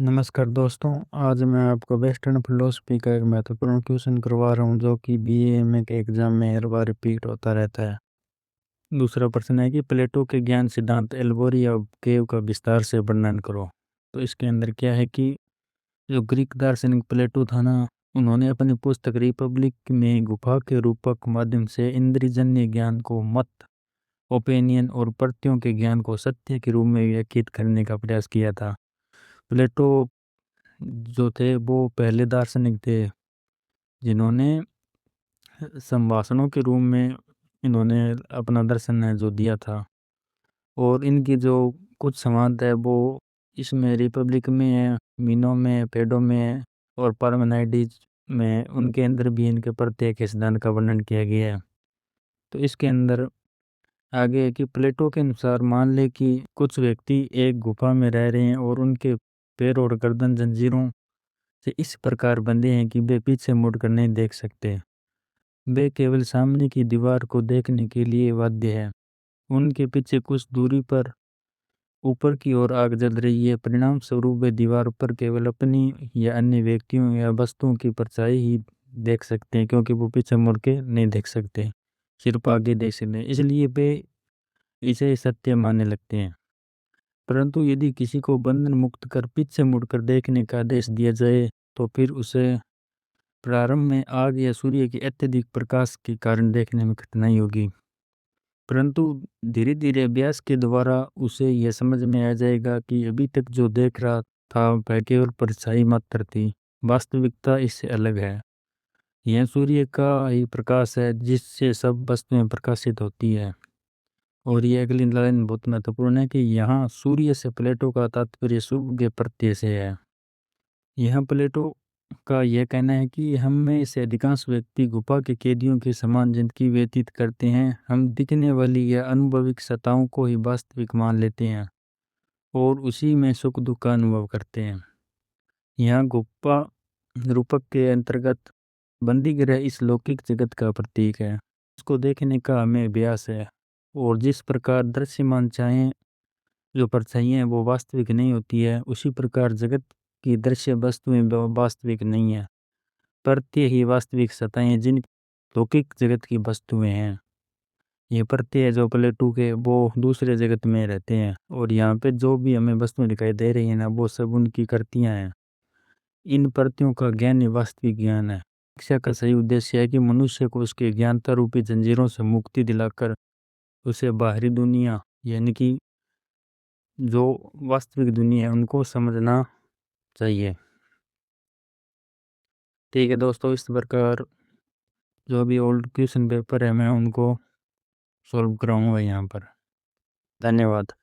नमस्कार दोस्तों। आज मैं आपको वेस्टर्न फिलोसफी का एक महत्वपूर्ण क्वेश्चन करवा रहा हूँ जो कि बीए के एग्जाम में हर बार रिपीट होता रहता है। दूसरा प्रश्न है कि प्लेटो के ज्ञान सिद्धांत एल्गोरी ऑफ केव का विस्तार से वर्णन करो। तो इसके अंदर क्या है कि जो ग्रीक दार्शनिक प्लेटो था ना, उन्होंने अपनी पुस्तक रिपब्लिक में गुफा के रूपक माध्यम से इंद्रियजन्य ज्ञान को मत, ओपिनियन और प्रत्ययों के ज्ञान को सत्य के रूप में व्याख्यायित करने का प्रयास किया था। प्लेटो जो थे वो पहले दार्शनिक थे जिन्होंने संभाषणों के रूप में इन्होंने अपना दर्शन है जो दिया था। और इनकी जो कुछ समानता है वो इसमें रिपब्लिक में है, मीनो में, पेडो में और पार्मेनाइडिस में, उनके अंदर भी इनके प्रत्येक के सिद्धांत का वर्णन किया गया है। तो इसके अंदर आगे है कि प्लेटो के अनुसार मान ले कि कुछ व्यक्ति एक गुफा में रह रहे हैं और उनके पैर और गर्दन जंजीरों से इस प्रकार बंधे हैं कि वे पीछे मुड़कर नहीं देख सकते। वे केवल सामने की दीवार को देखने के लिए बाध्य है। उनके पीछे कुछ दूरी पर ऊपर की ओर आग जल रही है। परिणाम स्वरूप वे दीवार पर केवल अपनी या अन्य व्यक्तियों या वस्तुओं की परछाई ही देख सकते हैं, क्योंकि वो पीछे मुड़ के नहीं देख सकते, सिर्फ आगे देख सकते हैं। इसलिए वे इसे सत्य मानने लगते हैं। परंतु यदि किसी को बंधन मुक्त कर पीछे मुड़कर देखने का आदेश दिया जाए तो फिर उसे प्रारंभ में आग या सूर्य के अत्यधिक प्रकाश के कारण देखने में कठिनाई होगी, परंतु धीरे धीरे अभ्यास के द्वारा उसे यह समझ में आ जाएगा कि अभी तक जो देख रहा था वह केवल परछाई मात्र थी, वास्तविकता इससे अलग है। यह सूर्य का ही प्रकाश है जिससे सब वस्तुएं प्रकाशित होती है। और ये अगली लाइन बहुत महत्वपूर्ण है कि यहाँ सूर्य से प्लेटो का तात्पर्य सूर्य के प्रत्यय से है। यहाँ प्लेटो का यह कहना है कि हम में से अधिकांश व्यक्ति गुफा के कैदियों के समान जिंदगी व्यतीत करते हैं। हम दिखने वाली या अनुभविक सत्ताओं को ही वास्तविक मान लेते हैं और उसी में सुख दुख का अनुभव करते हैं। यहाँ गुफा रूपक के अंतर्गत बंदी ग्रह इस लौकिक जगत का प्रतीक है। उसको देखने का हमें अभ्यास है। और जिस प्रकार दृश्यमान छाएं जो परछाइयाँ वो वास्तविक नहीं होती है, उसी प्रकार जगत की दृश्य वस्तुएं वास्तविक नहीं है। प्रत्यय ही वास्तविक सत्ताएं जिन लौकिक जगत की वस्तुएं हैं। ये प्रत्यय जो प्लेटो के वो दूसरे जगत में रहते हैं और यहाँ पे जो भी हमें वस्तुएं दिखाई दे रही है ना, वो सब उनकी कृतियां हैं। इन प्रत्ययों का ज्ञान ही वास्तविक ज्ञान है। शिक्षा का सही उद्देश्य है कि मनुष्य को उसके ज्ञानता रूपी जंजीरों से मुक्ति दिलाकर उसे बाहरी दुनिया यानी कि जो वास्तविक दुनिया है उनको समझना चाहिए। ठीक है दोस्तों, इस प्रकार जो भी ओल्ड क्वेश्चन पेपर है मैं उनको सॉल्व कराऊंगा यहाँ पर। धन्यवाद।